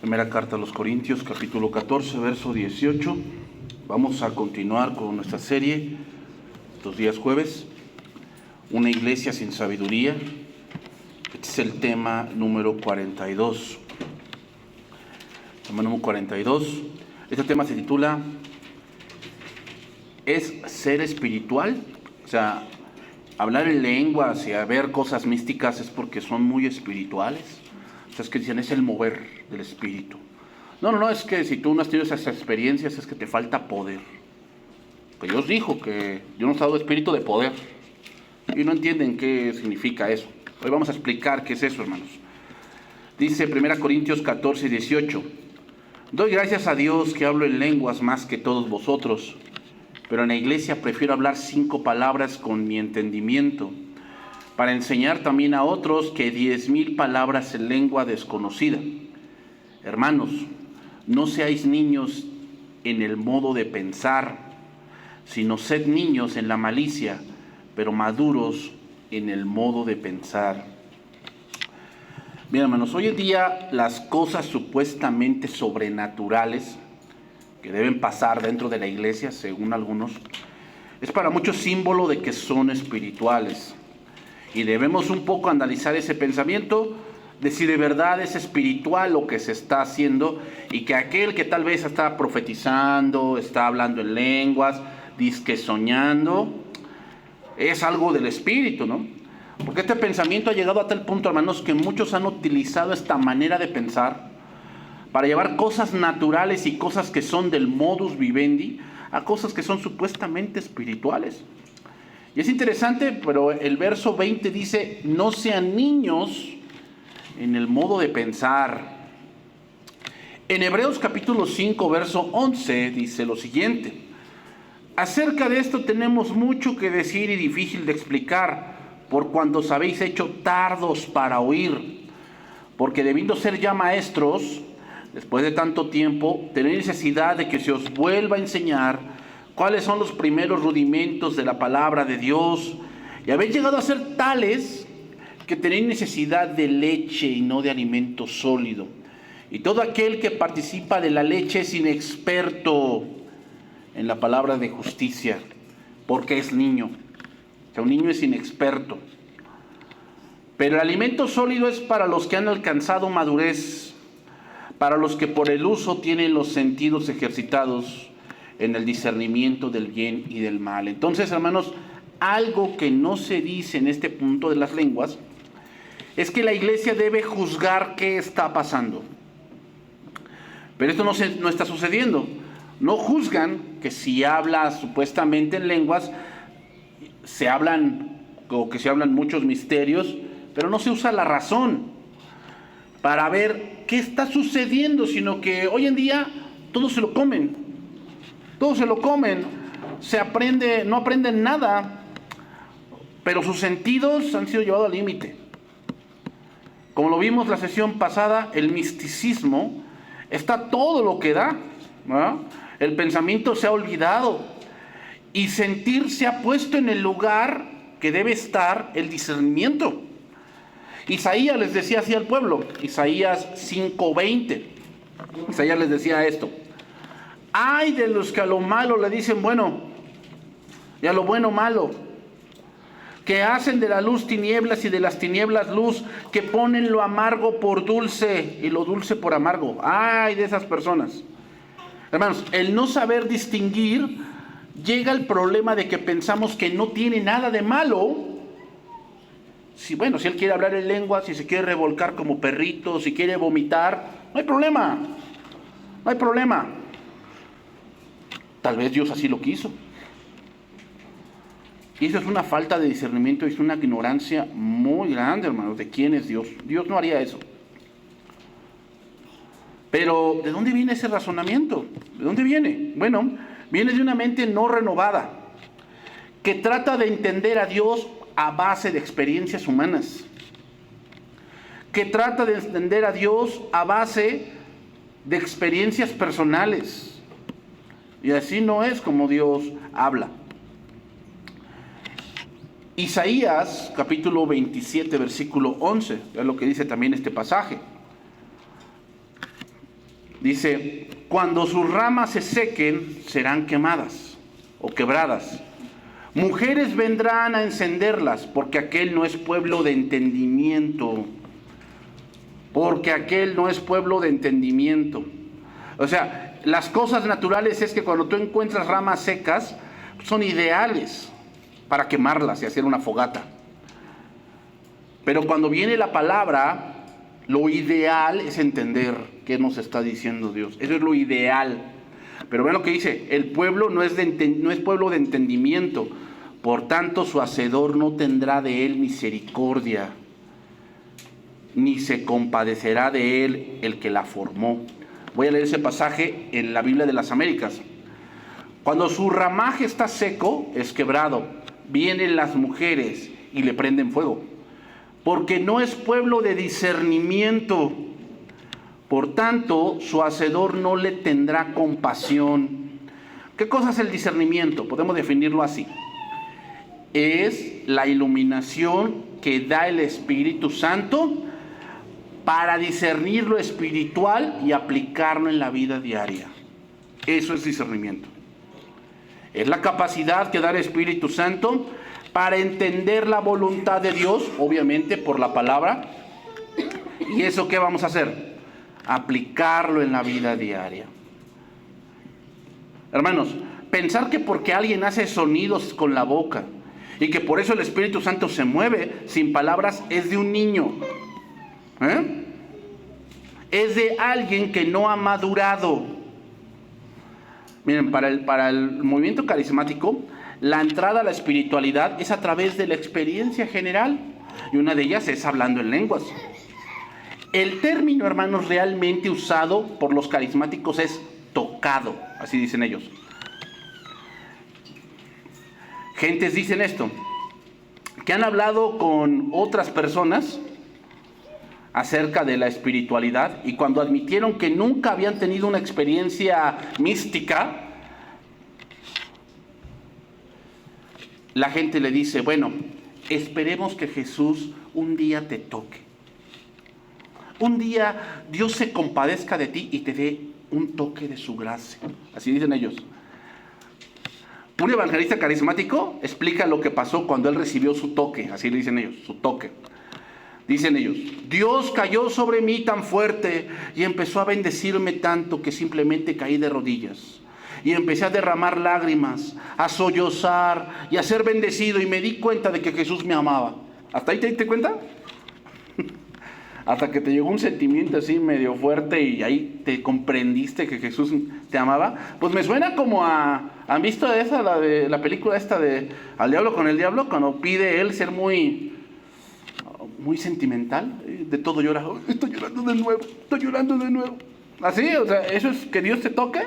Primera carta a los Corintios, capítulo 14, verso 18. Vamos a continuar con nuestra serie, estos días jueves, una iglesia sin sabiduría. Este es el tema número 42. Tema número 42. Este tema se titula ¿Es ser espiritual? O sea, hablar en lenguas y ver cosas místicas es porque son muy espirituales. O sea, es que dicen, es el mover del espíritu. No, es que si tú no has tenido esas experiencias es que te falta poder. Que Dios dijo que Dios nos ha dado espíritu de poder. Y no entienden qué significa eso. Hoy vamos a explicar qué es eso, hermanos. Dice 1 Corintios 14, 18. Doy gracias a Dios que hablo en lenguas más que todos vosotros, pero en la iglesia prefiero hablar 5 palabras con mi entendimiento, para enseñar también a otros que 10,000 palabras en lengua desconocida. Hermanos, no seáis niños en el modo de pensar, sino sed niños en la malicia, pero maduros en el modo de pensar. Bien, hermanos, hoy en día las cosas supuestamente sobrenaturales que deben pasar dentro de la iglesia, según algunos, es para muchos símbolo de que son espirituales. Y debemos un poco analizar ese pensamiento de si de verdad es espiritual lo que se está haciendo y que aquel que tal vez está profetizando, está hablando en lenguas, dizque soñando, es algo del espíritu, ¿no? Porque este pensamiento ha llegado a tal punto, hermanos, que muchos han utilizado esta manera de pensar para llevar cosas naturales y cosas que son del modus vivendi a cosas que son supuestamente espirituales. Y es interesante, pero el verso 20 dice, no sean niños en el modo de pensar. En Hebreos capítulo 5, verso 11, dice lo siguiente. Acerca de esto tenemos mucho que decir y difícil de explicar, por cuanto os habéis hecho tardos para oír. Porque debiendo ser ya maestros, después de tanto tiempo, tenéis necesidad de que se os vuelva a enseñar cuáles son los primeros rudimentos de la palabra de Dios, y habéis llegado a ser tales que tenéis necesidad de leche y no de alimento sólido. Y todo aquel que participa de la leche es inexperto en la palabra de justicia, porque es niño. O sea, un niño es inexperto. Pero el alimento sólido es para los que han alcanzado madurez, para los que por el uso tienen los sentidos ejercitados en el discernimiento del bien y del mal. Entonces, hermanos, algo que no se dice en este punto de las lenguas es que la iglesia debe juzgar qué está pasando. Pero esto no está sucediendo. No juzgan que si habla supuestamente en lenguas, se hablan muchos misterios, pero no se usa la razón para ver qué está sucediendo, sino que hoy en día todos se lo comen. Todos se lo comen, no aprenden nada, pero sus sentidos han sido llevados al límite. Como lo vimos la sesión pasada, el misticismo está todo lo que da, ¿no? El pensamiento se ha olvidado y sentir se ha puesto en el lugar que debe estar el discernimiento. Isaías les decía así al pueblo, Isaías 5:20. Isaías les decía esto. Ay de los que a lo malo le dicen bueno, y a lo bueno malo, que hacen de la luz tinieblas y de las tinieblas luz, que ponen lo amargo por dulce y lo dulce por amargo. Ay de esas personas. Hermanos, el no saber distinguir, llega el problema de que pensamos que no tiene nada de malo. Si él quiere hablar en lengua, si se quiere revolcar como perrito, si quiere vomitar, no hay problema. No hay problema. Tal vez Dios así lo quiso. Y eso es una falta de discernimiento, es una ignorancia muy grande, hermanos, de quién es Dios. Dios no haría eso. Pero, ¿de dónde viene ese razonamiento? ¿De dónde viene? Bueno, viene de una mente no renovada, que trata de entender a Dios a base de experiencias humanas, que trata de entender a Dios a base de experiencias personales. Y así no es como Dios habla. Isaías, capítulo 27, versículo 11, es lo que dice también este pasaje. Dice, cuando sus ramas se sequen, serán quemadas o quebradas. Mujeres vendrán a encenderlas, porque aquel no es pueblo de entendimiento. Porque aquel no es pueblo de entendimiento. O sea, las cosas naturales es que cuando tú encuentras ramas secas, son ideales para quemarlas y hacer una fogata. Pero cuando viene la palabra, lo ideal es entender qué nos está diciendo Dios. Eso es lo ideal. Pero vean lo que dice, el pueblo no es pueblo de entendimiento, por tanto su hacedor no tendrá de él misericordia, ni se compadecerá de él el que la formó. Voy a leer ese pasaje en la Biblia de las Américas. Cuando su ramaje está seco, es quebrado, vienen las mujeres y le prenden fuego, porque no es pueblo de discernimiento. Por tanto, su hacedor no le tendrá compasión. ¿Qué cosa es el discernimiento? Podemos definirlo así. Es la iluminación que da el Espíritu Santo para discernir lo espiritual y aplicarlo en la vida diaria. Eso es discernimiento. Es la capacidad que da el Espíritu Santo para entender la voluntad de Dios, obviamente por la palabra. ¿Y eso qué vamos a hacer? Aplicarlo en la vida diaria. Hermanos, pensar que porque alguien hace sonidos con la boca y que por eso el Espíritu Santo se mueve sin palabras es de un niño. Es de alguien que no ha madurado. Miren, para el movimiento carismático, la entrada a la espiritualidad es a través de la experiencia general, y una de ellas es hablando en lenguas. El término, hermanos, realmente usado por los carismáticos es tocado, así dicen ellos. Gentes dicen esto, que han hablado con otras personas acerca de la espiritualidad, y cuando admitieron que nunca habían tenido una experiencia mística, la gente le dice, bueno, esperemos que Jesús un día te toque. Un día Dios se compadezca de ti y te dé un toque de su gracia. Así dicen ellos. Un evangelista carismático explica lo que pasó cuando él recibió su toque. Así le dicen ellos, su toque. Dicen ellos, Dios cayó sobre mí tan fuerte y empezó a bendecirme tanto que simplemente caí de rodillas. Y empecé a derramar lágrimas, a sollozar y a ser bendecido. Y me di cuenta de que Jesús me amaba. ¿Hasta ahí te diste cuenta? Hasta que te llegó un sentimiento así medio fuerte y ahí te comprendiste que Jesús te amaba. Pues me suena como a... ¿Han visto esa, la película esta de Al diablo con el diablo? Cuando pide él ser muy sentimental, de todo llora. Estoy llorando de nuevo, estoy llorando de nuevo. Así, o sea, eso es que Dios te toque.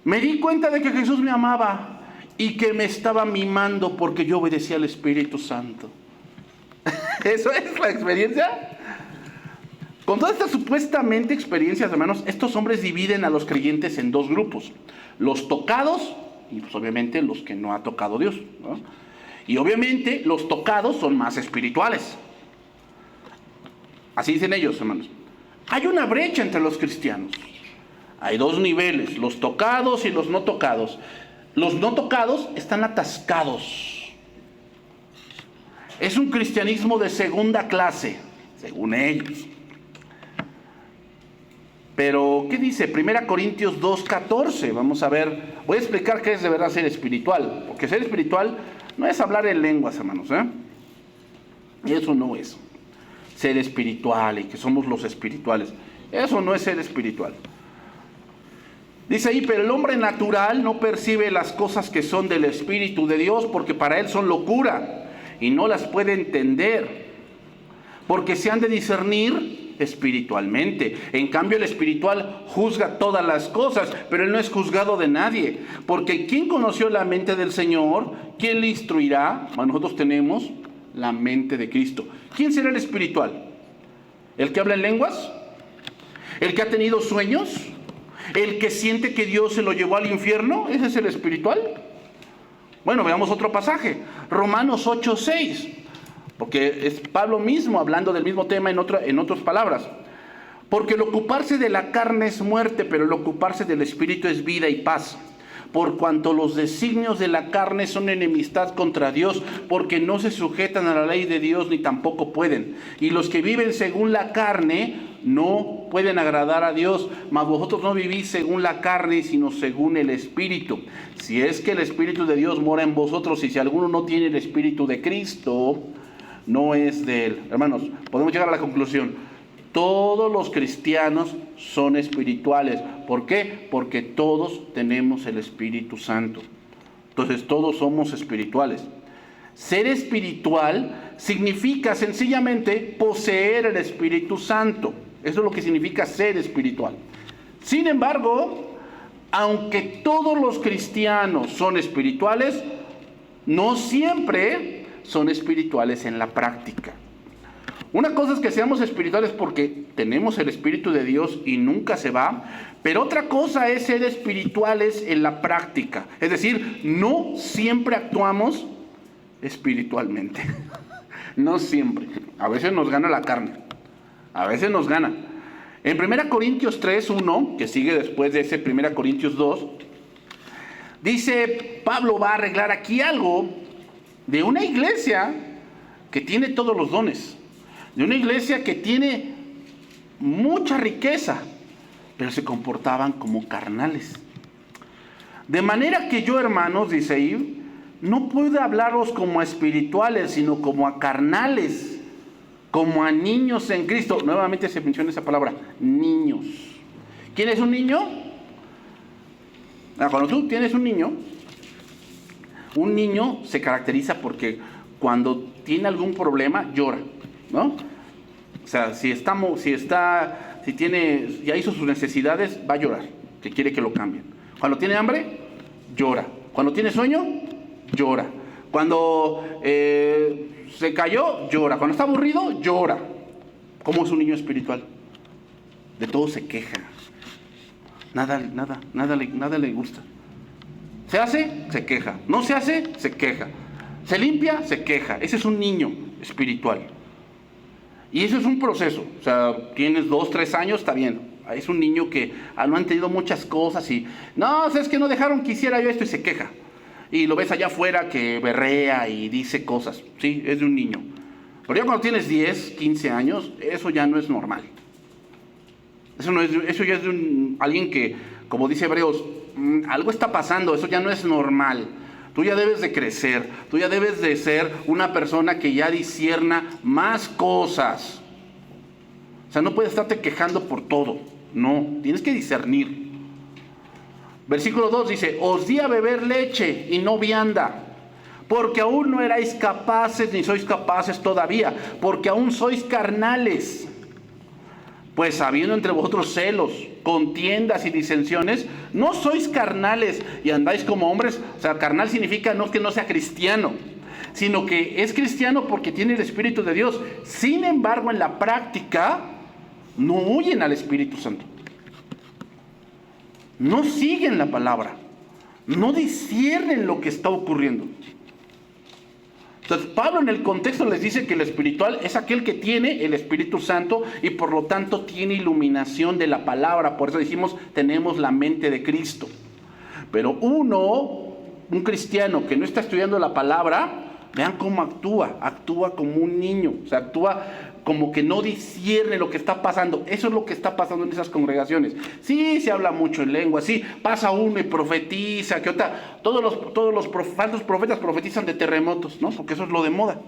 Me di cuenta de que Jesús me amaba y que me estaba mimando porque yo obedecía al Espíritu Santo. ¿Eso es la experiencia? Con todas estas supuestamente experiencias, hermanos, estos hombres dividen a los creyentes en dos grupos. Los tocados y pues obviamente los que no ha tocado Dios, ¿no? Y obviamente los tocados son más espirituales. Así dicen ellos, hermanos. Hay una brecha entre los cristianos. Hay dos niveles, los tocados y los no tocados. Los no tocados están atascados. Es un cristianismo de segunda clase, según ellos. Pero, ¿qué dice? 1 Corintios 2:14. Vamos a ver, voy a explicar qué es de verdad ser espiritual. Porque ser espiritual no es hablar en lenguas, hermanos, Eso no es ser espiritual y que somos los espirituales. Eso no es ser espiritual. Dice ahí, pero el hombre natural no percibe las cosas que son del Espíritu de Dios porque para él son locura y no las puede entender porque se han de discernir espiritualmente. En cambio el espiritual juzga todas las cosas, pero él no es juzgado de nadie, porque ¿quién conoció la mente del Señor? ¿Quién le instruirá? Bueno, nosotros tenemos la mente de Cristo. ¿Quién será el espiritual? ¿El que habla en lenguas? ¿El que ha tenido sueños? ¿El que siente que Dios se lo llevó al infierno? ¿Ese es el espiritual? Bueno, veamos otro pasaje, Romanos 8:6. Porque es Pablo mismo hablando del mismo tema en otras palabras. Porque el ocuparse de la carne es muerte, pero el ocuparse del espíritu es vida y paz. Por cuanto los designios de la carne son enemistad contra Dios, porque no se sujetan a la ley de Dios ni tampoco pueden. Y los que viven según la carne no pueden agradar a Dios, mas vosotros no vivís según la carne, sino según el Espíritu. Si es que el Espíritu de Dios mora en vosotros, y si alguno no tiene el Espíritu de Cristo, no es de él. Hermanos, podemos llegar a la conclusión. Todos los cristianos son espirituales. ¿Por qué? Porque todos tenemos el Espíritu Santo. Entonces todos somos espirituales. Ser espiritual significa sencillamente poseer el Espíritu Santo. Eso es lo que significa ser espiritual. Sin embargo, aunque todos los cristianos son espirituales, no siempre son espirituales en la práctica. Una cosa es que seamos espirituales porque tenemos el Espíritu de Dios y nunca se va, pero otra cosa es ser espirituales en la práctica. Es decir, no siempre actuamos espiritualmente. No siempre. A veces nos gana la carne. A veces nos gana. En 1 Corintios 3:1, que sigue después de ese 1 Corintios 2, dice, Pablo va a arreglar aquí algo de una iglesia que tiene todos los dones. De una iglesia que tiene mucha riqueza, pero se comportaban como carnales. De manera que yo, hermanos, dice ahí, no puedo hablaros como a espirituales, sino como a carnales, como a niños en Cristo. Nuevamente se menciona esa palabra, niños. ¿Quién es un niño? Cuando tú tienes un niño se caracteriza porque cuando tiene algún problema llora, ¿no? O sea, si ya hizo sus necesidades, va a llorar, que quiere que lo cambien. Cuando tiene hambre, llora. Cuando tiene sueño, llora. Cuando se cayó, llora. Cuando está aburrido, llora. ¿Cómo es un niño espiritual? De todo se queja. Nada le gusta. Se hace, se queja. No se hace, se queja. Se limpia, se queja. Ese es un niño espiritual. Y eso es un proceso. O sea, tienes 2, 3 años, está bien. Es un niño que no ha entendido muchas cosas y no, es que no dejaron que hiciera yo esto y se queja. Y lo ves allá afuera que berrea y dice cosas. Sí, es de un niño. Pero ya cuando tienes 10, 15 años, eso ya no es normal. Eso ya es de alguien que, como dice Hebreos, algo está pasando, eso ya no es normal. Tú ya debes de crecer, tú ya debes de ser una persona que ya discierna más cosas. O sea, no puedes estarte quejando por todo, no, tienes que discernir. Versículo 2 dice, os di a beber leche y no vianda, porque aún no erais capaces, ni sois capaces todavía, porque aún sois carnales. Pues habiendo entre vosotros celos, contiendas y disensiones, no sois carnales y andáis como hombres. O sea, carnal significa no que no sea cristiano, sino que es cristiano porque tiene el Espíritu de Dios. Sin embargo, en la práctica, no huyen al Espíritu Santo. No siguen la palabra. No disciernen lo que está ocurriendo. Entonces, Pablo en el contexto les dice que el espiritual es aquel que tiene el Espíritu Santo y por lo tanto tiene iluminación de la palabra. Por eso decimos, tenemos la mente de Cristo. Pero un cristiano que no está estudiando la palabra, vean cómo actúa como un niño, o sea, actúa como que no discierne lo que está pasando. Eso es lo que está pasando en esas congregaciones. Sí, se habla mucho en lengua, sí, pasa uno y profetiza, que todos los falsos profetas profetizan de terremotos, ¿no? Porque eso es lo de moda.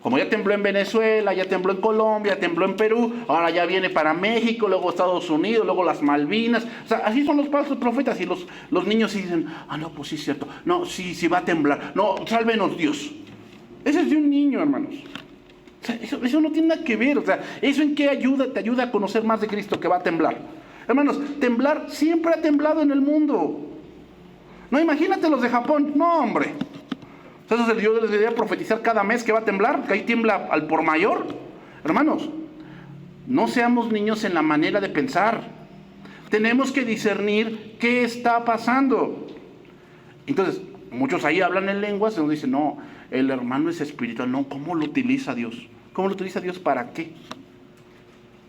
Como ya tembló en Venezuela, ya tembló en Colombia, ya tembló en Perú, ahora ya viene para México, luego Estados Unidos, luego las Malvinas. O sea, así son los falsos profetas y los niños dicen, no, pues sí es cierto, no, sí va a temblar, no, sálvenos Dios. Ese es de un niño, hermanos. O sea, eso no tiene nada que ver. O sea, ¿eso en qué ayuda? Te ayuda a conocer más de Cristo, que va a temblar. Hermanos, temblar siempre ha temblado en el mundo. No, imagínate los de Japón. No, hombre. Entonces yo les debería profetizar cada mes que va a temblar, que ahí tiembla al por mayor. Hermanos, no seamos niños en la manera de pensar. Tenemos que discernir qué está pasando. Entonces, muchos ahí hablan en lenguas y nos dicen, no, el hermano es espiritual. No, ¿cómo lo utiliza Dios? ¿Cómo lo utiliza Dios? ¿Para qué?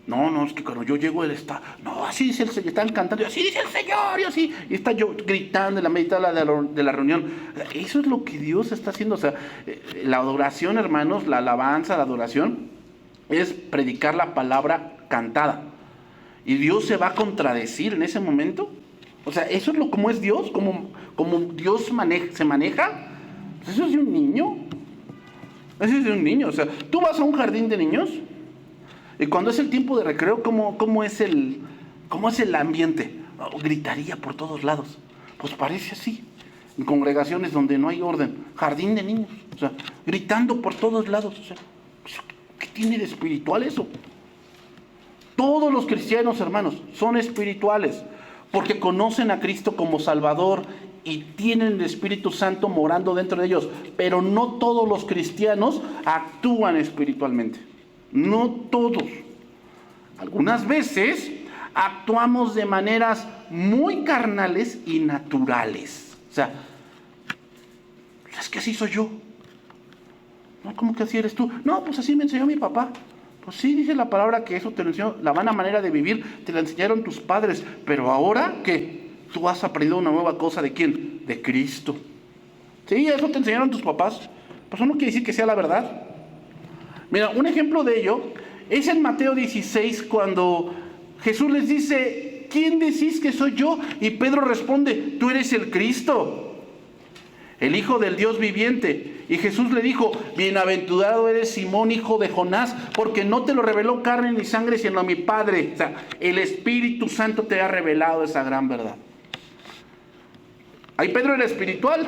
No, es que cuando yo llego él está, no, así dice el Señor, están cantando, así dice el Señor, y así, y está yo gritando en la mitad de la reunión. Eso es lo que Dios está haciendo. O sea, la adoración, hermanos, la alabanza, la adoración, es predicar la palabra cantada. Y Dios se va a contradecir en ese momento. O sea, eso es como es Dios, como Dios se maneja. Pues eso es de un niño. Eso es de un niño. O sea, tú vas a un jardín de niños y cuando es el tiempo de recreo, ¿cómo es el ambiente? Gritaría por todos lados. Pues parece así. En congregaciones donde no hay orden. Jardín de niños. O sea, gritando por todos lados. O sea, ¿qué tiene de espiritual eso? Todos los cristianos, hermanos, son espirituales porque conocen a Cristo como Salvador y tienen el Espíritu Santo morando dentro de ellos. Pero no todos los cristianos actúan espiritualmente. No todos. Algunas veces actuamos de maneras muy carnales y naturales. O sea, es que así soy yo. No, ¿cómo que así eres tú? No, pues así me enseñó mi papá. Pues sí, dice la palabra que eso te lo enseñó, la vana manera de vivir te la enseñaron tus padres, pero ahora, ¿qué? Tú has aprendido una nueva cosa, ¿de quién? De Cristo. Sí, eso te enseñaron tus papás, pues eso no quiere decir que sea la verdad. Mira, un ejemplo de ello es en Mateo 16, cuando Jesús les dice, ¿quién decís que soy yo? Y Pedro responde, tú eres el Cristo, el Hijo del Dios viviente. Y Jesús le dijo, bienaventurado eres Simón, hijo de Jonás, porque no te lo reveló carne ni sangre, sino mi Padre. O sea, el Espíritu Santo te ha revelado esa gran verdad. Ahí Pedro era espiritual.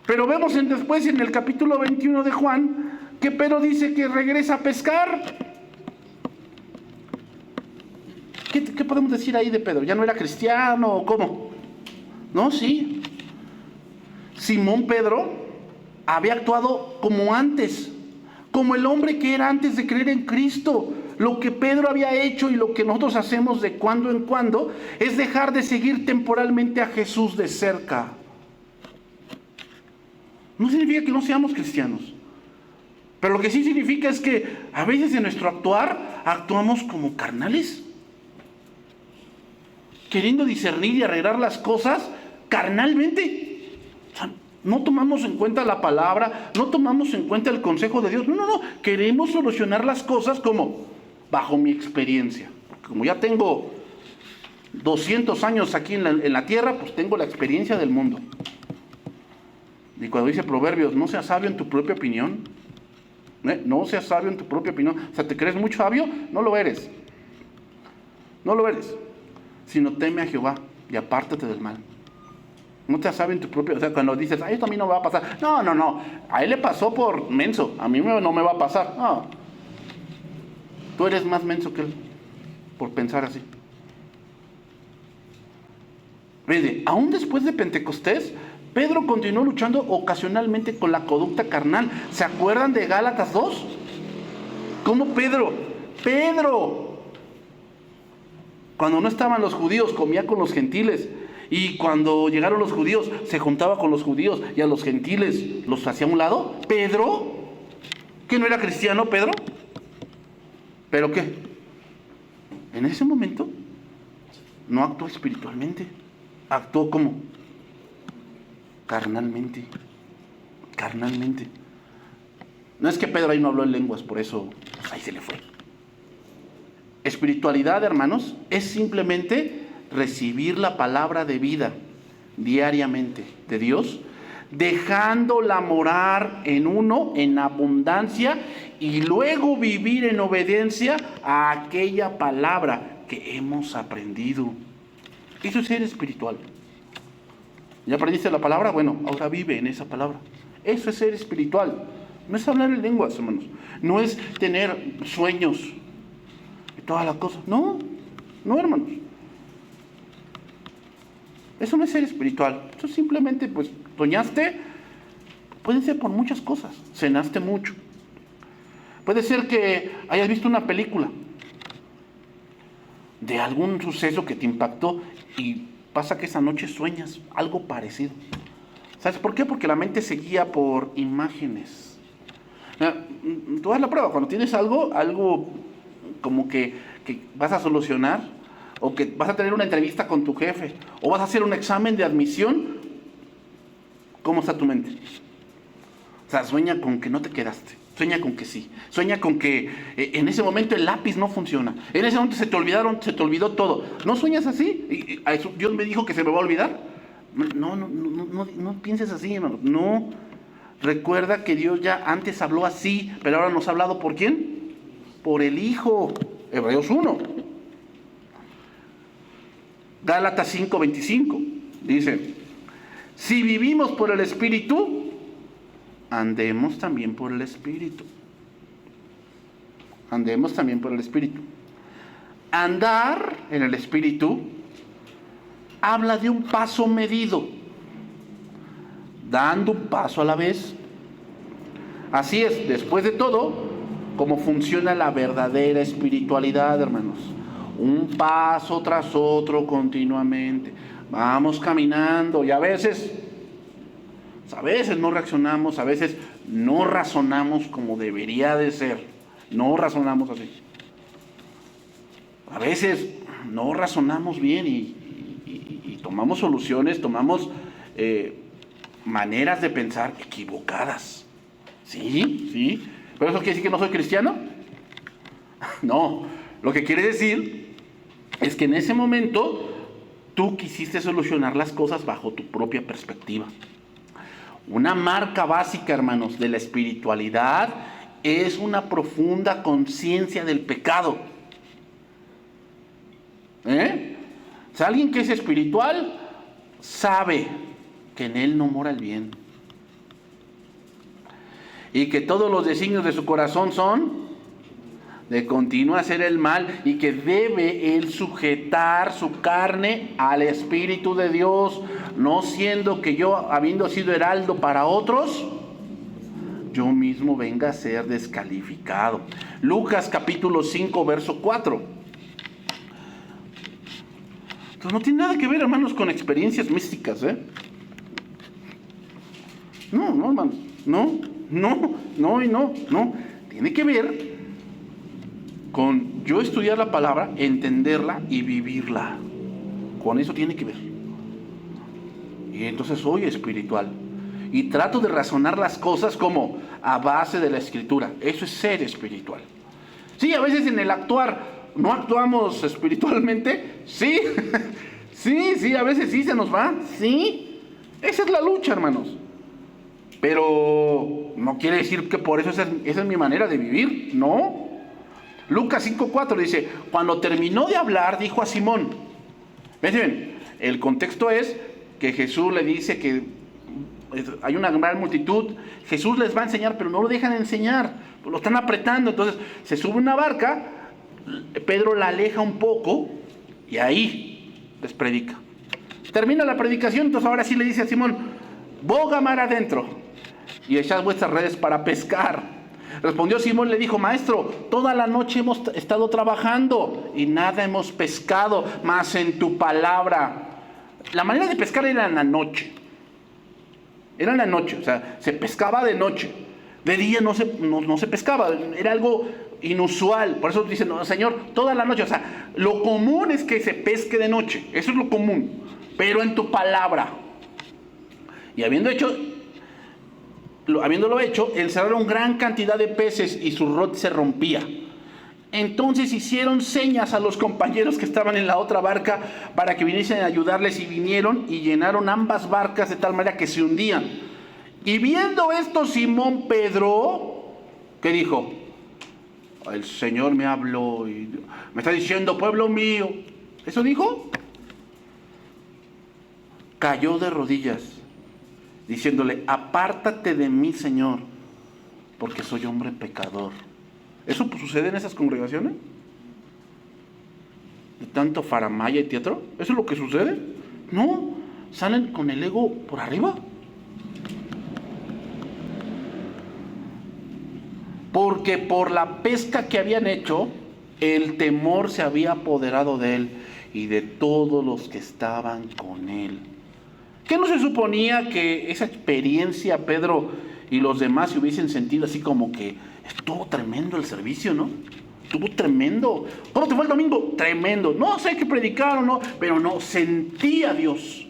Pero vemos después en el capítulo 21 de Juan, que Pedro dice que regresa a pescar. ¿Qué podemos decir ahí de Pedro? ¿Ya no era cristiano o cómo? No, sí. Simón Pedro había actuado como antes, como el hombre que era antes de creer en Cristo. Lo que Pedro había hecho y lo que nosotros hacemos de cuando en cuando es dejar de seguir temporalmente a Jesús de cerca. No significa que no seamos cristianos, pero lo que sí significa es que a veces en nuestro actuar actuamos como carnales, queriendo discernir y arreglar las cosas carnalmente. O sea, no tomamos en cuenta la palabra, no tomamos en cuenta el consejo de Dios. No. Queremos solucionar las cosas como bajo mi experiencia. Porque como ya tengo 200 años aquí en la tierra, pues tengo la experiencia del mundo. Y cuando dice Proverbios, no seas sabio en tu propia opinión. No seas sabio en tu propia opinión. O sea, ¿te crees muy sabio? No lo eres. No lo eres. Sino teme a Jehová y apártate del mal. No te sabes en tu propio... O sea, cuando dices, esto a mí no me va a pasar. No. A él le pasó por menso. A mí no me va a pasar. No. Tú eres más menso que él por pensar así. Mire, aún después de Pentecostés, Pedro continuó luchando ocasionalmente con la conducta carnal. ¿Se acuerdan de Gálatas 2? ¿Cómo Pedro, cuando no estaban los judíos, comía con los gentiles? Y cuando llegaron los judíos, se juntaba con los judíos y a los gentiles los hacía a un lado. Pedro, ¿que no era cristiano Pedro? ¿Pero qué? En ese momento no actuó espiritualmente, actuó como carnalmente. No es que Pedro ahí no habló en lenguas, por eso pues ahí se le fue. Espiritualidad, hermanos, es simplemente recibir la palabra de vida diariamente de Dios, dejándola morar en uno en abundancia y luego vivir en obediencia a aquella palabra que hemos aprendido. Eso es ser espiritual. ¿Ya aprendiste la palabra? Bueno, ahora vive en esa palabra. Eso es ser espiritual. No es hablar en lenguas, hermanos. No es tener sueños y todas las cosas. No, hermanos. Eso no es ser espiritual. Eso simplemente, pues, soñaste. Puede ser por muchas cosas. Cenaste mucho. Puede ser que hayas visto una película de algún suceso que te impactó y pasa que esa noche sueñas algo parecido. ¿Sabes por qué? Porque la mente se guía por imágenes. Tú haz la prueba. Cuando tienes algo como que vas a solucionar, o que vas a tener una entrevista con tu jefe, o vas a hacer un examen de admisión, ¿cómo está tu mente? O sea, sueña con que no te quedaste, sueña con que sí, sueña con que en ese momento el lápiz no funciona, en ese momento se te olvidó todo. ¿No sueñas así? Dios me dijo que se me va a olvidar. No pienses así, hermano. No. Recuerda que Dios ya antes habló así, pero ahora nos ha hablado ¿por quién? Por el Hijo. Hebreos 1. Gálatas 5:25. Dice, si vivimos por el Espíritu, andemos también por el Espíritu. Andemos también por el Espíritu. Andar en el Espíritu habla de un paso medido, dando un paso a la vez. Así es, después de todo, cómo funciona la verdadera espiritualidad, hermanos. Un paso tras otro continuamente. Vamos caminando y a veces no reaccionamos, a veces no razonamos como debería de ser. No razonamos así. A veces no razonamos bien y tomamos soluciones, tomamos maneras de pensar equivocadas. Sí. ¿Pero eso quiere decir que no soy cristiano? No. Lo que quiere decir es que en ese momento tú quisiste solucionar las cosas bajo tu propia perspectiva. Una marca básica, hermanos, de la espiritualidad es una profunda conciencia del pecado. O sea, alguien que es espiritual sabe que en él no mora el bien y que todos los designios de su corazón son de continuo hacer el mal, y que debe él sujetar su carne al Espíritu de Dios, no siendo que yo, habiendo sido heraldo para otros, yo mismo venga a ser descalificado. Lucas capítulo 5 verso 4. Entonces no tiene nada que ver, hermanos, con experiencias místicas, No, hermanos, no. Tiene que ver con yo estudiar la palabra, entenderla y vivirla. Con eso tiene que ver. Y entonces soy espiritual. Y trato de razonar las cosas como a base de la Escritura. Eso es ser espiritual. Sí, a veces en el actuar no actuamos espiritualmente. Sí, sí, a veces sí se nos va. Sí, esa es la lucha, hermanos. Pero no quiere decir que por eso esa es mi manera de vivir. No. Lucas 5:4 dice, cuando terminó de hablar, dijo a Simón. Ven, el contexto es que Jesús le dice que hay una gran multitud, Jesús les va a enseñar, pero no lo dejan enseñar, lo están apretando. Entonces se sube una barca, Pedro la aleja un poco y ahí les predica. Termina la predicación, entonces ahora sí le dice a Simón, boga mar adentro y echad vuestras redes para pescar. Respondió Simón, le dijo, maestro, toda la noche hemos estado trabajando y nada hemos pescado, mas en tu palabra. La manera de pescar era en la noche. Era en la noche, o sea, se pescaba de noche. De día no se pescaba, era algo inusual. Por eso dicen, no, Señor, toda la noche. O sea, lo común es que se pesque de noche, eso es lo común. Pero en tu palabra. Y habiéndolo hecho, encerraron gran cantidad de peces y su red se rompía. Entonces hicieron señas a los compañeros que estaban en la otra barca para que viniesen a ayudarles, y vinieron y llenaron ambas barcas de tal manera que se hundían. Y viendo esto, Simón Pedro, ¿qué dijo? El Señor me habló y me está diciendo, pueblo mío. ¿Eso dijo? Cayó de rodillas diciéndole, apártate de mí, Señor, porque soy hombre pecador. ¿Eso sucede en esas congregaciones? ¿De tanto faramaya y teatro? ¿Eso es lo que sucede? No, salen con el ego por arriba. Porque por la pesca que habían hecho, el temor se había apoderado de él y de todos los que estaban con él. ¿Qué no se suponía que esa experiencia Pedro y los demás se hubiesen sentido así como que estuvo tremendo el servicio, ¿no? Estuvo tremendo. ¿Cómo te fue el domingo? Tremendo. No sé qué predicaron, no, pero no, sentí a Dios.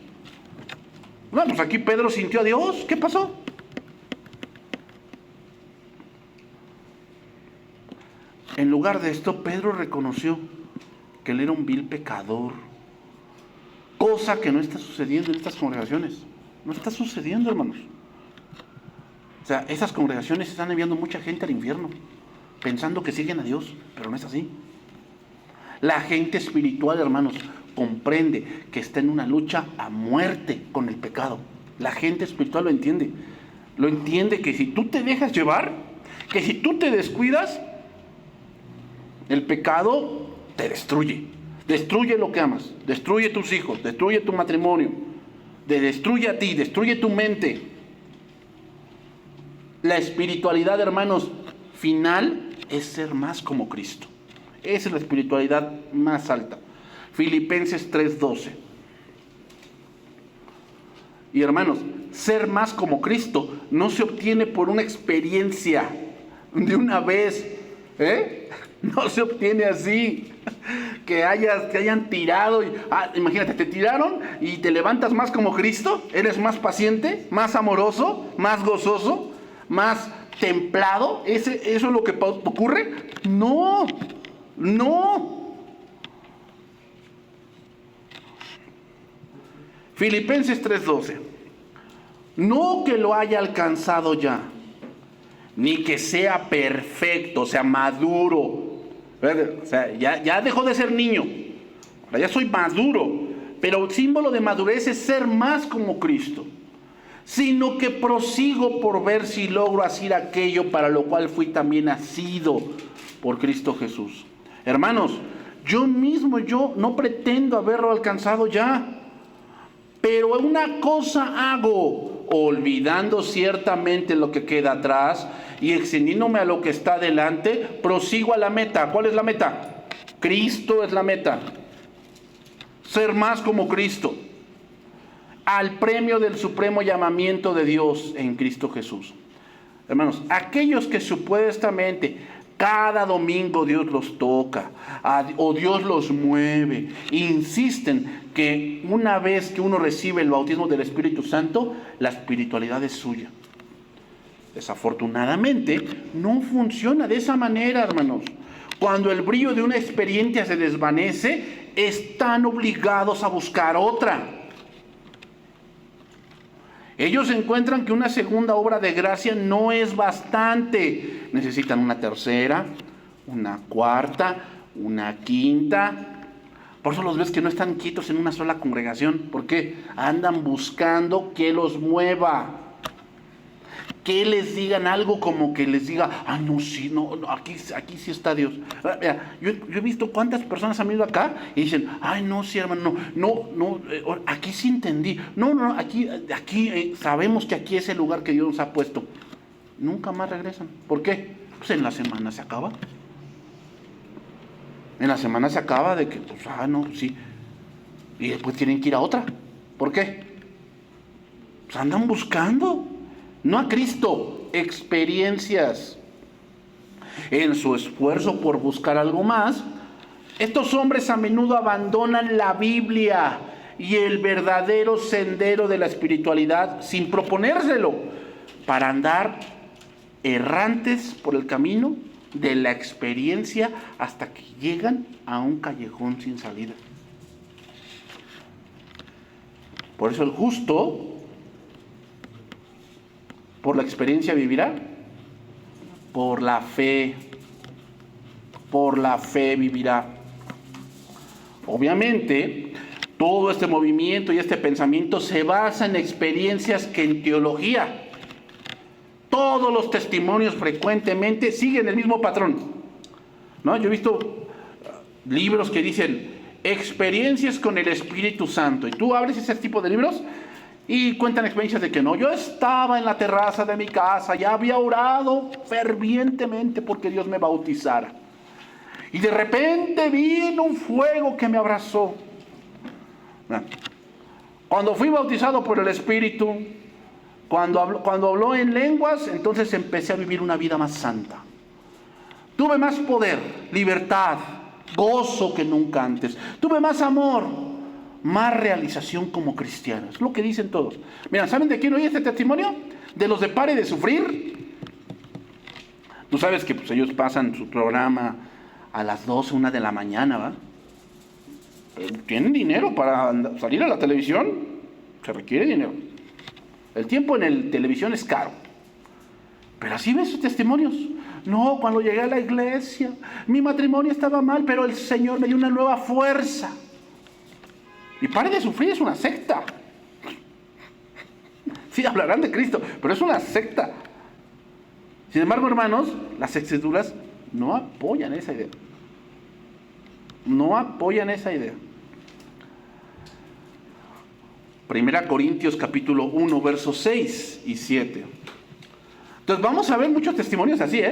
No, pues aquí Pedro sintió a Dios. ¿Qué pasó? En lugar de esto, Pedro reconoció que él era un vil pecador. Cosa que no está sucediendo en estas congregaciones. No está sucediendo, hermanos. O sea, esas congregaciones están enviando mucha gente al infierno, pensando que siguen a Dios, pero no es así. La gente espiritual, hermanos, comprende que está en una lucha a muerte con el pecado. La gente espiritual lo entiende. Lo entiende que si tú te dejas llevar, que si tú te descuidas, el pecado te destruye. Destruye lo que amas, destruye tus hijos, destruye tu matrimonio, destruye a ti, destruye tu mente. La espiritualidad, hermanos, final es ser más como Cristo. Esa es la espiritualidad más alta. Filipenses 3:12. Y hermanos, ser más como Cristo no se obtiene por una experiencia de una vez, no se obtiene así. Que hayan tirado. Imagínate, te tiraron y te levantas más como Cristo. Eres más paciente, más amoroso, más gozoso, más templado. ¿Eso es lo que ocurre? No. Filipenses 3:12. No que lo haya alcanzado ya, ni que sea perfecto, o sea, maduro. O sea, ya dejó de ser niño. Ahora ya soy maduro. Pero el símbolo de madurez es ser más como Cristo. Sino que prosigo por ver si logro hacer aquello para lo cual fui también nacido por Cristo Jesús. Hermanos, yo no pretendo haberlo alcanzado ya. Pero una cosa hago, olvidando ciertamente lo que queda atrás y extendiéndome a lo que está delante, prosigo a la meta. ¿Cuál es la meta? Cristo es la meta. Ser más como Cristo. Al premio del supremo llamamiento de Dios en Cristo Jesús. Hermanos, aquellos que supuestamente cada domingo Dios los toca o Dios los mueve, insisten que una vez que uno recibe el bautismo del Espíritu Santo, la espiritualidad es suya. Desafortunadamente, no funciona de esa manera, hermanos. Cuando el brillo de una experiencia se desvanece, están obligados a buscar otra. Ellos encuentran que una segunda obra de gracia no es bastante. Necesitan una tercera, una cuarta, una quinta. Por eso los ves que no están quietos en una sola congregación. ¿Por qué? Andan buscando que los mueva. Que les digan algo como que les diga, no, sí, no, aquí sí está Dios. Mira, yo he visto cuántas personas han ido acá y dicen, no, sí, hermano, no, aquí sí entendí. No, aquí sabemos que aquí es el lugar que Dios nos ha puesto. Nunca más regresan. ¿Por qué? Pues en la semana se acaba. En la semana se acaba de que, no, sí. Y después tienen que ir a otra. ¿Por qué? Pues andan buscando. No a Cristo, experiencias. En su esfuerzo por buscar algo más, estos hombres a menudo abandonan la Biblia y el verdadero sendero de la espiritualidad sin proponérselo, para andar errantes por el camino de la experiencia hasta que llegan a un callejón sin salida. Por eso el justo por la experiencia vivirá, por la fe vivirá. Obviamente, todo este movimiento y este pensamiento se basa en experiencias que en teología, todos los testimonios frecuentemente siguen el mismo patrón, ¿no? Yo he visto libros que dicen experiencias con el Espíritu Santo, y tú abres ese tipo de libros y cuentan experiencias de que no, yo estaba en la terraza de mi casa, ya había orado fervientemente porque Dios me bautizara. Y de repente vino un fuego que me abrazó. Cuando fui bautizado por el Espíritu, cuando habló en lenguas, entonces empecé a vivir una vida más santa. Tuve más poder, libertad, gozo que nunca antes. Tuve más amor, más realización como cristiano. Es lo que dicen todos. Mira, ¿saben de quién oí este testimonio? De los de Pare de Sufrir. Tú sabes que pues, ellos pasan su programa a las 12, 1 de la mañana, ¿va? Tienen dinero para salir a la televisión. Se requiere dinero. El tiempo en la televisión es caro. Pero así ven sus testimonios. No, cuando llegué a la iglesia, mi matrimonio estaba mal, pero el Señor me dio una nueva fuerza. Y Pare de Sufrir es una secta. Sí, hablarán de Cristo, pero es una secta. Sin embargo, hermanos, las escrituras no apoyan esa idea. No apoyan esa idea. 1 Corintios capítulo 1, versos 6 y 7. Entonces vamos a ver muchos testimonios así,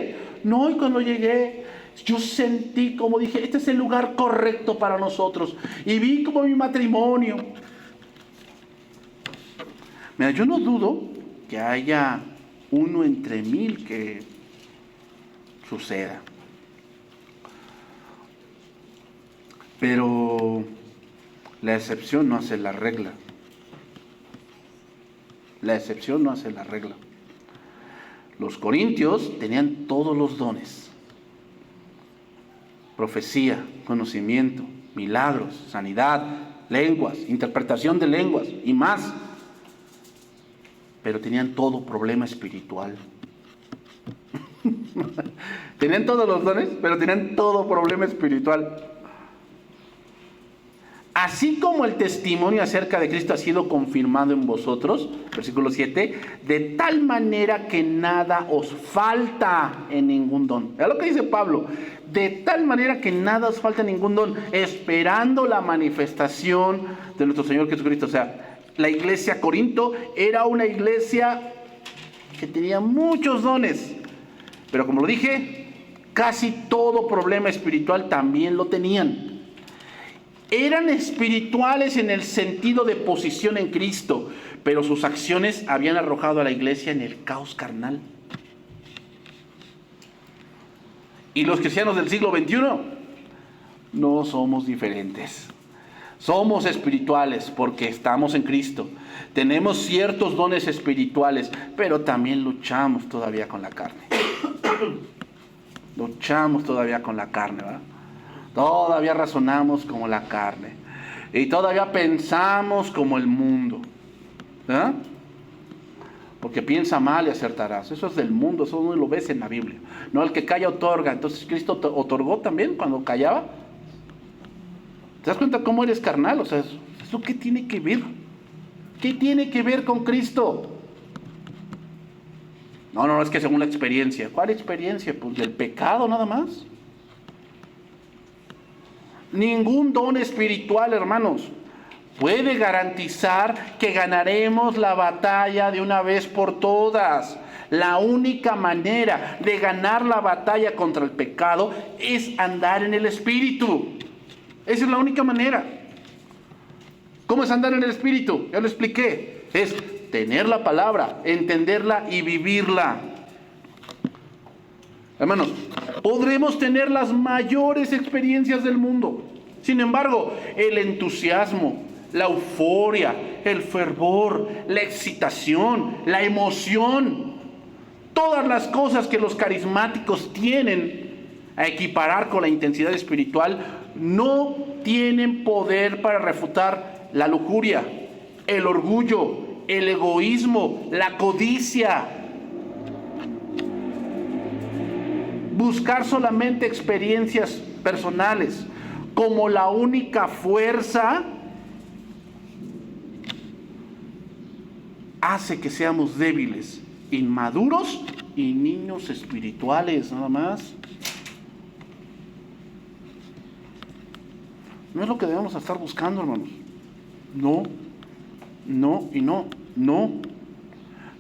No, y cuando llegué, yo sentí, como dije, este es el lugar correcto para nosotros. Y vi como mi matrimonio. Mira, yo no dudo que haya 1 entre 1000 que suceda. Pero la excepción no hace la regla. La excepción no hace la regla. Los corintios tenían todos los dones: profecía, conocimiento, milagros, sanidad, lenguas, interpretación de lenguas y más. Pero tenían todo problema espiritual. Tenían todos los dones, pero tenían todo problema espiritual. Así como el testimonio acerca de Cristo ha sido confirmado en vosotros, versículo 7, de tal manera que nada os falta en ningún don. Es lo que dice Pablo, de tal manera que nada os falta en ningún don, esperando la manifestación de nuestro Señor Jesucristo. O sea, la iglesia Corinto era una iglesia que tenía muchos dones, pero como lo dije, casi todo problema espiritual también lo tenían. Eran espirituales en el sentido de posición en Cristo, pero sus acciones habían arrojado a la iglesia en el caos carnal. Y los cristianos del siglo XXI no somos diferentes. Somos espirituales porque estamos en Cristo. Tenemos ciertos dones espirituales, pero también luchamos todavía con la carne. Luchamos todavía con la carne, ¿verdad? Todavía razonamos como la carne. Y todavía pensamos como el mundo. ¿Verdad? Porque piensa mal y acertarás. Eso es del mundo, eso no lo ves en la Biblia. No, el que calla otorga. Entonces Cristo otorgó también cuando callaba. ¿Te das cuenta cómo eres carnal? O sea, ¿eso qué tiene que ver? ¿Qué tiene que ver con Cristo? No, es que según la experiencia. ¿Cuál experiencia? Pues del pecado nada más. Ningún don espiritual, hermanos, puede garantizar que ganaremos la batalla de una vez por todas. La única manera de ganar la batalla contra el pecado es andar en el Espíritu. Esa es la única manera. ¿Cómo es andar en el Espíritu? Ya lo expliqué. Es tener la palabra, entenderla y vivirla. Hermanos, podremos tener las mayores experiencias del mundo. Sin embargo, el entusiasmo, la euforia, el fervor, la excitación, la emoción, todas las cosas que los carismáticos tienen a equiparar con la intensidad espiritual, no tienen poder para refutar la lujuria, el orgullo, el egoísmo, la codicia. Buscar solamente experiencias personales como la única fuerza hace que seamos débiles, inmaduros y niños espirituales, nada más. No es lo que debemos estar buscando, hermanos. No.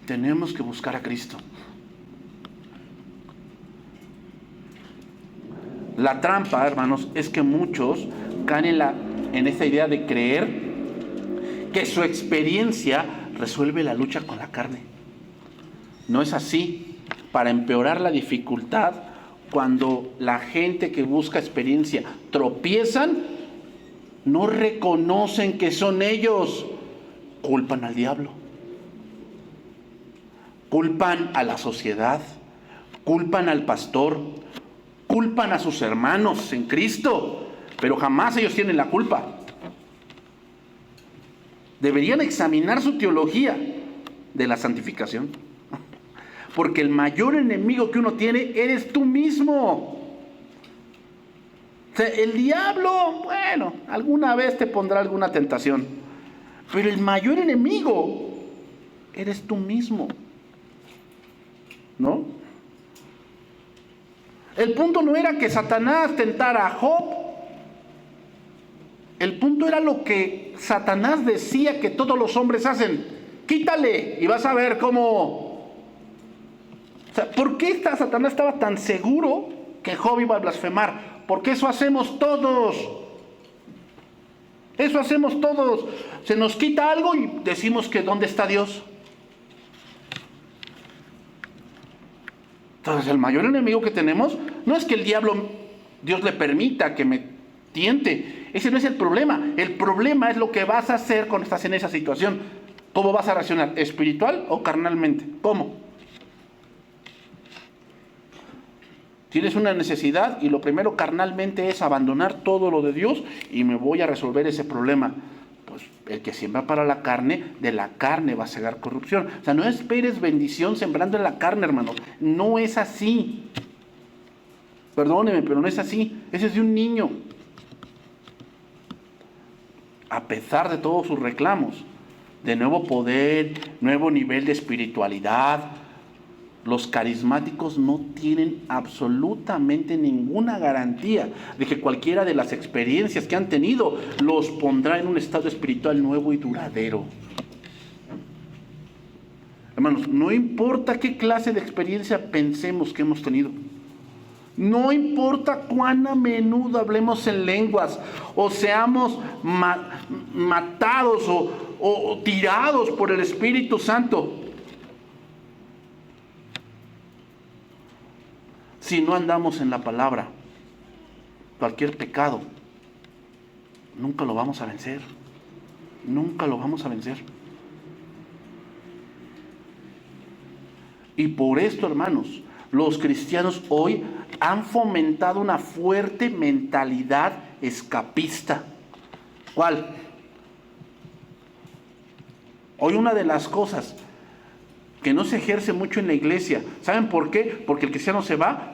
Tenemos que buscar a Cristo. La trampa, hermanos, es que muchos caen en esta idea de creer que su experiencia resuelve la lucha con la carne. No es así. Para empeorar la dificultad cuando la gente que busca experiencia tropiezan, no reconocen que son ellos, culpan al diablo, culpan a la sociedad, culpan al pastor, culpan a sus hermanos en Cristo, pero jamás ellos tienen la culpa. Deberían examinar su teología de la santificación, porque el mayor enemigo que uno tiene eres tú mismo. O sea, el diablo, bueno, alguna vez te pondrá alguna tentación, pero el mayor enemigo eres tú mismo, ¿no? El punto no era que Satanás tentara a Job. El punto era lo que Satanás decía que todos los hombres hacen. Quítale y vas a ver cómo. O sea, ¿por qué Satanás estaba tan seguro que Job iba a blasfemar? Porque eso hacemos todos. Eso hacemos todos. Se nos quita algo y decimos que ¿dónde está Dios? Entonces el mayor enemigo que tenemos no es que el diablo, Dios le permita que me tiente. Ese no es el problema. El problema es lo que vas a hacer cuando estás en esa situación. ¿Cómo vas a reaccionar? ¿Espiritual o carnalmente? ¿Cómo? Tienes una necesidad y lo primero carnalmente es abandonar todo lo de Dios y me voy a resolver ese problema. Pues el que siembra para la carne, de la carne va a segar corrupción. O sea, no esperes bendición sembrando en la carne, hermano. No es así. Perdóneme, pero no es así. Ese es de un niño. A pesar de todos sus reclamos, de nuevo poder, nuevo nivel de espiritualidad, los carismáticos no tienen absolutamente ninguna garantía de que cualquiera de las experiencias que han tenido los pondrá en un estado espiritual nuevo y duradero. Hermanos, no importa qué clase de experiencia pensemos que hemos tenido. No importa cuán a menudo hablemos en lenguas o seamos matados o tirados por el Espíritu Santo. Si no andamos en la palabra, cualquier pecado, nunca lo vamos a vencer. Nunca lo vamos a vencer. Y por esto, hermanos, los cristianos hoy han fomentado una fuerte mentalidad escapista. ¿Cuál? Hoy una de las cosas que no se ejerce mucho en la iglesia, ¿saben por qué? Porque el cristiano se va,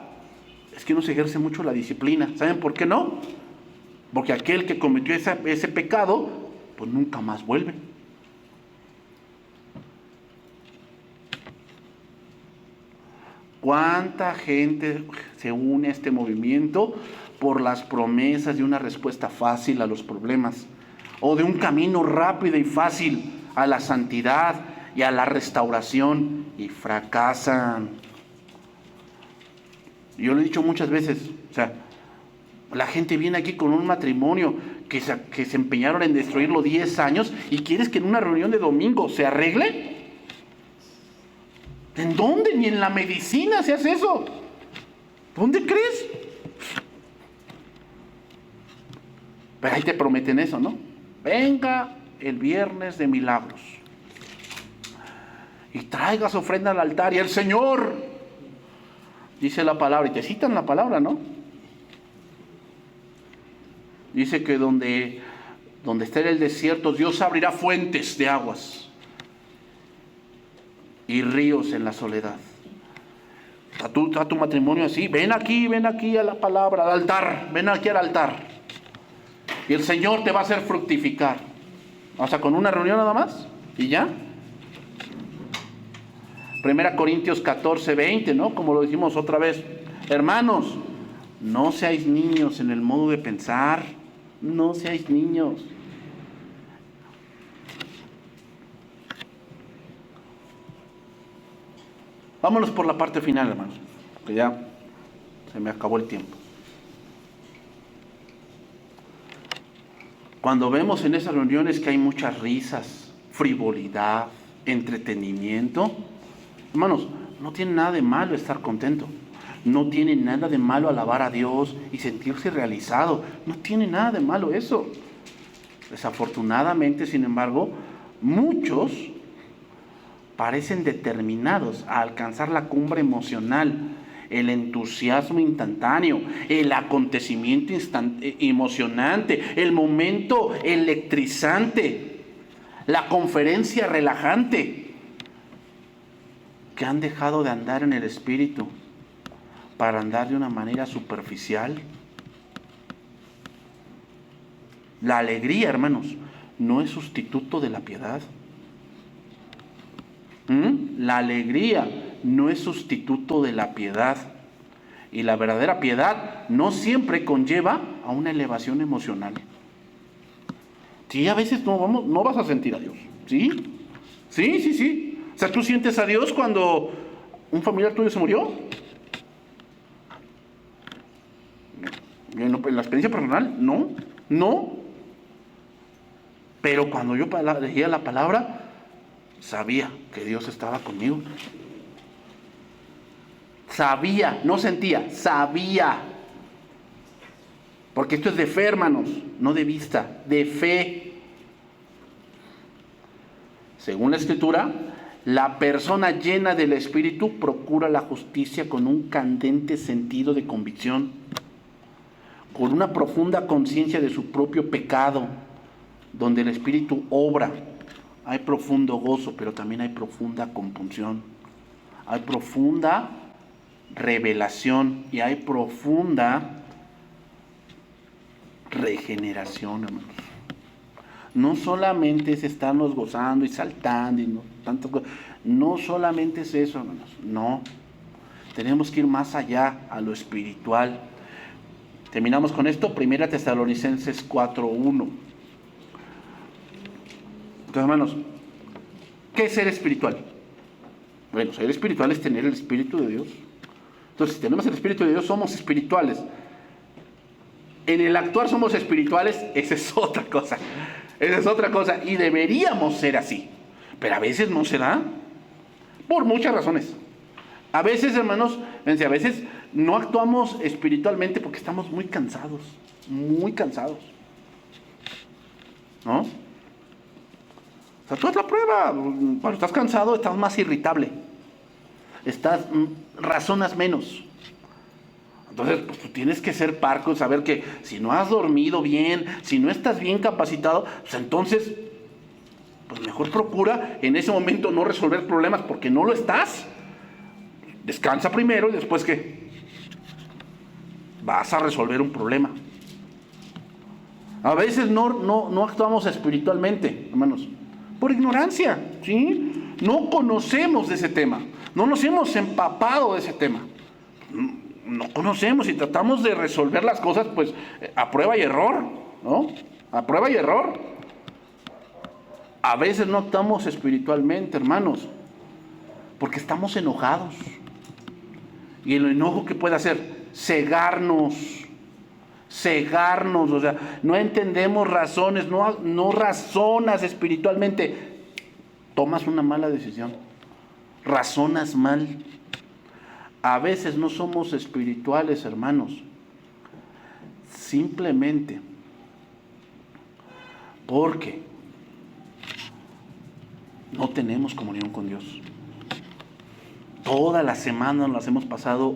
es que no se ejerce mucho la disciplina. ¿Saben por qué no? Porque aquel que cometió ese pecado, pues nunca más vuelve. ¿Cuánta gente se une a este movimiento por las promesas de una respuesta fácil a los problemas? O de un camino rápido y fácil a la santidad y a la restauración, y fracasan. Yo lo he dicho muchas veces, o sea, la gente viene aquí con un matrimonio que se empeñaron en destruirlo 10 años y quieres que en una reunión de domingo se arregle. ¿En dónde? Ni en la medicina se hace eso. ¿Dónde crees? Pero ahí te prometen eso, ¿no? Venga el viernes de milagros y traigas ofrenda al altar y el Señor dice la palabra, y te citan la palabra, ¿no? Dice que donde esté el desierto, Dios abrirá fuentes de aguas y ríos en la soledad. A tu matrimonio así, ven aquí a la palabra, al altar, ven aquí al altar. Y el Señor te va a hacer fructificar. O sea, con una reunión nada más, y ya. 1 Corintios 14, 20, ¿no? Como lo dijimos otra vez. Hermanos, no seáis niños en el modo de pensar. No seáis niños. Vámonos por la parte final, hermanos, que ya se me acabó el tiempo. Cuando vemos en esas reuniones que hay muchas risas, frivolidad, entretenimiento, hermanos, no tiene nada de malo estar contento. No tiene nada de malo alabar a Dios y sentirse realizado. No tiene nada de malo eso. Desafortunadamente, sin embargo, muchos parecen determinados a alcanzar la cumbre emocional, el entusiasmo instantáneo, el acontecimiento emocionante, el momento electrizante, la conferencia relajante, que han dejado de andar en el Espíritu para andar de una manera superficial. La alegría, hermanos, no es sustituto de la piedad. La alegría no es sustituto de la piedad. Y la verdadera piedad no siempre conlleva a una elevación emocional. Sí, a veces no vas a sentir a Dios. ¿Sí? Sí. O sea, ¿tú sientes a Dios cuando un familiar tuyo se murió? En la experiencia personal, no. Pero cuando yo leía la palabra, sabía que Dios estaba conmigo. Sabía, no sentía, sabía. Porque esto es de fe, hermanos, no de vista, de fe. Según la Escritura, la persona llena del Espíritu procura la justicia con un candente sentido de convicción, con una profunda conciencia de su propio pecado. Donde el Espíritu obra, hay profundo gozo, pero también hay profunda compunción. Hay profunda revelación y hay profunda regeneración, hermanos. No solamente es estarnos gozando y saltando y tantas cosas. No solamente es eso, hermanos. No. Tenemos que ir más allá, a lo espiritual. Terminamos con esto, 1 Tesalonicenses 4:1. Entonces, hermanos, ¿qué es ser espiritual? Bueno, ser espiritual es tener el Espíritu de Dios. Entonces, si tenemos el Espíritu de Dios, somos espirituales. En el actuar somos espirituales, esa es otra cosa. Esa es otra cosa. Y deberíamos ser así. Pero a veces no se da. Por muchas razones. A veces, hermanos, a veces no actuamos espiritualmente porque estamos muy cansados. Muy cansados. ¿No? O sea, tú haz la prueba. Cuando estás cansado, estás más irritable. Razonas menos. Entonces, pues tú tienes que ser parco y saber que si no has dormido bien, si no estás bien capacitado, pues entonces, pues mejor procura en ese momento no resolver problemas porque no lo estás. Descansa primero y después ¿qué? Vas a resolver un problema. A veces no actuamos espiritualmente, hermanos, por ignorancia, ¿sí? No conocemos de ese tema, no nos hemos empapado de ese tema. No conocemos y tratamos de resolver las cosas pues a prueba y error, ¿no? A prueba y error. A veces no actuamos espiritualmente, hermanos, porque estamos enojados. Y el enojo, ¿qué puede hacer? Cegarnos, o sea, no entendemos razones, no razonas espiritualmente, tomas una mala decisión, razonas mal. A veces no somos espirituales, hermanos, simplemente porque no tenemos comunión con Dios. Toda la semana nos las hemos pasado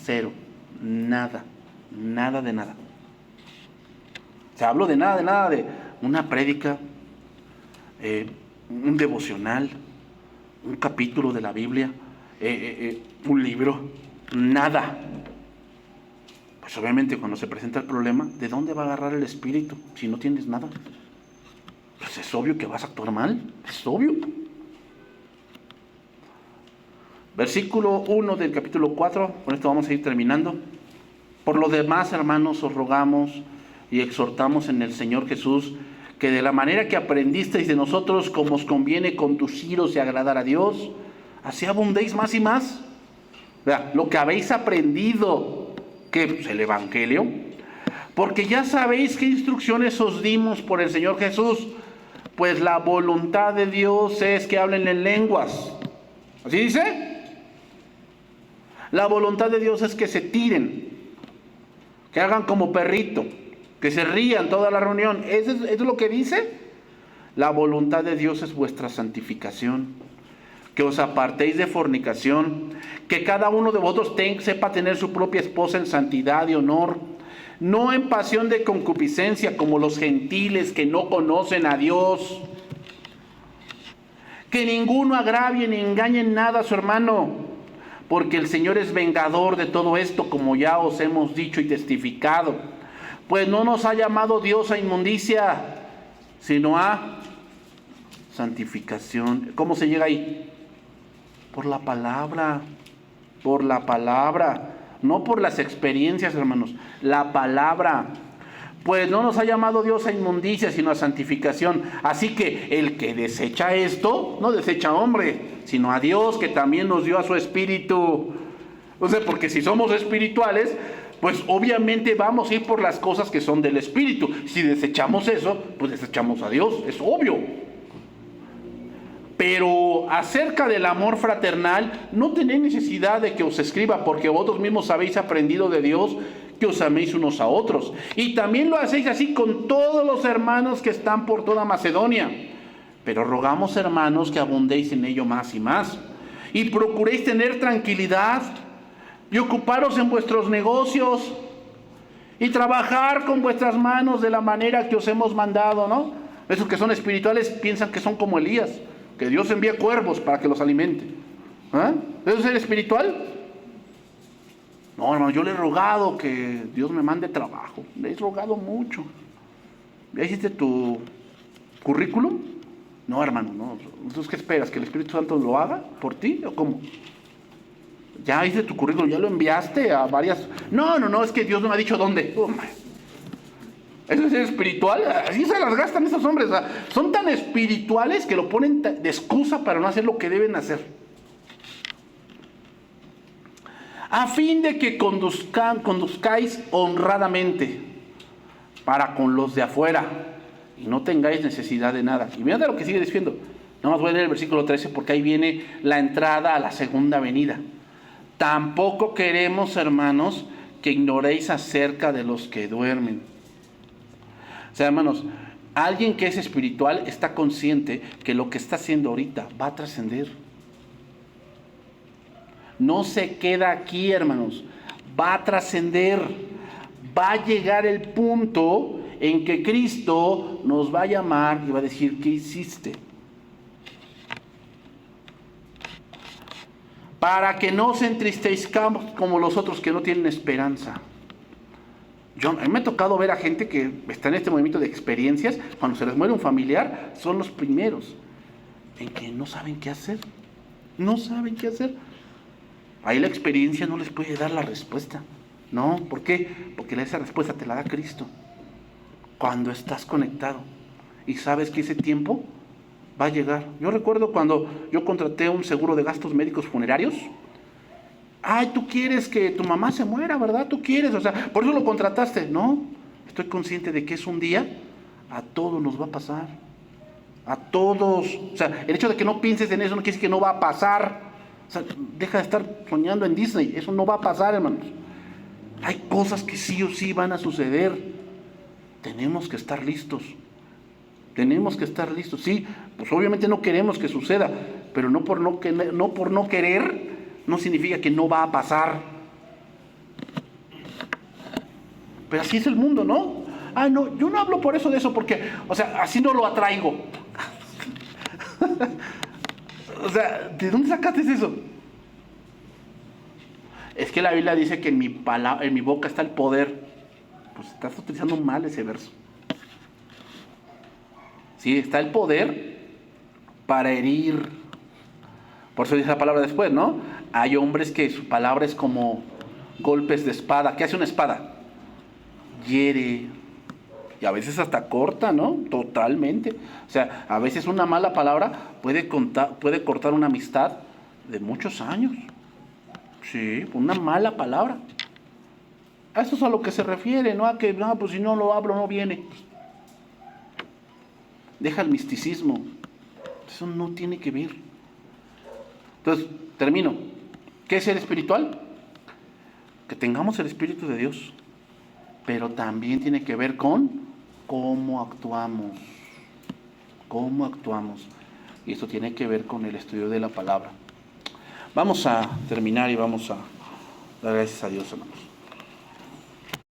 cero, nada de nada. O sea, hablo de nada de una prédica, un devocional, un capítulo de la Biblia, un libro, nada. Pues obviamente cuando se presenta el problema, ¿de dónde va a agarrar el espíritu si no tienes nada? Pues es obvio que vas a actuar mal, es obvio. Versículo 1 del capítulo 4, con esto vamos a ir terminando. Por lo demás, hermanos, os rogamos y exhortamos en el Señor Jesús, que de la manera que aprendisteis de nosotros, como os conviene conduciros y agradar a Dios, así abundéis más y más. Vea, lo que habéis aprendido, que pues, el Evangelio, porque ya sabéis qué instrucciones os dimos por el Señor Jesús, pues la voluntad de Dios es que hablen en lenguas. ¿Así dice? La voluntad de Dios es que se tiren, que hagan como perrito, que se rían toda la reunión. ¿Eso es lo que dice? La voluntad de Dios es vuestra santificación, que os apartéis de fornicación, que cada uno de vosotros sepa tener su propia esposa en santidad y honor, no en pasión de concupiscencia como los gentiles que no conocen a Dios. Que ninguno agravie ni engañe en nada a su hermano, porque el Señor es vengador de todo esto, como ya os hemos dicho y testificado. Pues no nos ha llamado Dios a inmundicia, sino a santificación. ¿Cómo se llega ahí? Por la palabra, no por las experiencias, hermanos, la palabra. Pues no nos ha llamado Dios a inmundicia, sino a santificación. Así que el que desecha esto, no desecha a hombre, sino a Dios, que también nos dio a su Espíritu. O sea, porque si somos espirituales, pues obviamente vamos a ir por las cosas que son del Espíritu. Si desechamos eso, pues desechamos a Dios, es obvio. Pero acerca del amor fraternal, no tenéis necesidad de que os escriba, porque vosotros mismos habéis aprendido de Dios que os améis unos a otros. Y también lo hacéis así con todos los hermanos que están por toda Macedonia. Pero rogamos, hermanos, que abundéis en ello más y más. Y procuréis tener tranquilidad y ocuparos en vuestros negocios y trabajar con vuestras manos de la manera que os hemos mandado, ¿no? Esos que son espirituales piensan que son como Elías, que Dios envía cuervos para que los alimente. ¿Ah? ¿Eso es ser espiritual? No, hermano, yo le he rogado que Dios me mande trabajo. Le he rogado mucho. ¿Ya hiciste tu currículum? No, hermano, no. ¿Entonces qué esperas? ¿Que el Espíritu Santo lo haga por ti o cómo? ¿Ya hiciste tu currículum? ¿Ya lo enviaste a varias? No, es que Dios no me ha dicho dónde. ¿Eso es ser espiritual? Así se las gastan esos hombres. O sea, son tan espirituales que lo ponen de excusa para no hacer lo que deben hacer. A fin de que conduzcáis honradamente para con los de afuera y no tengáis necesidad de nada. Y mirad lo que sigue diciendo. Nada más voy a leer el versículo 13 porque ahí viene la entrada a la segunda venida. Tampoco queremos, hermanos, que ignoréis acerca de los que duermen. O sea, hermanos, alguien que es espiritual está consciente que lo que está haciendo ahorita va a trascender. No se queda aquí, hermanos. Va a trascender. Va a llegar el punto en que Cristo nos va a llamar y va a decir, ¿qué hiciste? Para que no se entristezcamos como los otros que no tienen esperanza. A mí me ha tocado ver a gente que está en este movimiento de experiencias, cuando se les muere un familiar, son los primeros en que no saben qué hacer. No saben qué hacer. Ahí la experiencia no les puede dar la respuesta. No, ¿por qué? Porque esa respuesta te la da Cristo. Cuando estás conectado y sabes que ese tiempo va a llegar. Yo recuerdo cuando yo contraté un seguro de gastos médicos funerarios. Ay, tú quieres que tu mamá se muera, ¿verdad? Tú quieres, o sea, por eso lo contrataste. No, estoy consciente de que es un día, a todos nos va a pasar. A todos. O sea, el hecho de que no pienses en eso no quiere decir que no va a pasar. O sea, deja de estar soñando en Disney. Eso no va a pasar, hermanos. Hay cosas que sí o sí van a suceder. Tenemos que estar listos. Tenemos que estar listos. Sí, pues obviamente no queremos que suceda, pero no por no querer, no significa que no va a pasar. Pero así es el mundo, ¿no? Ah, no, yo no hablo por eso de eso, porque, o sea, así no lo atraigo. O sea, ¿de dónde sacaste eso? Es que la Biblia dice que en mi boca está el poder. Pues estás utilizando mal ese verso. Sí, está el poder para herir. Por eso dice la palabra después, ¿no? Hay hombres que su palabra es como golpes de espada. ¿Qué hace una espada? Hiere. Y a veces hasta corta, ¿no? Totalmente. O sea, a veces una mala palabra puede cortar una amistad de muchos años. Sí, una mala palabra. A eso es a lo que se refiere, ¿no? A que, no, pues si no lo hablo, no viene. Deja el misticismo. Eso no tiene que ver. Entonces, termino. ¿Qué es ser espiritual? que tengamos el Espíritu de Dios, pero también tiene que ver con cómo actuamos. Cómo actuamos. Y esto tiene que ver con el estudio de la palabra. Vamos a terminar y vamos a dar gracias a Dios, hermanos.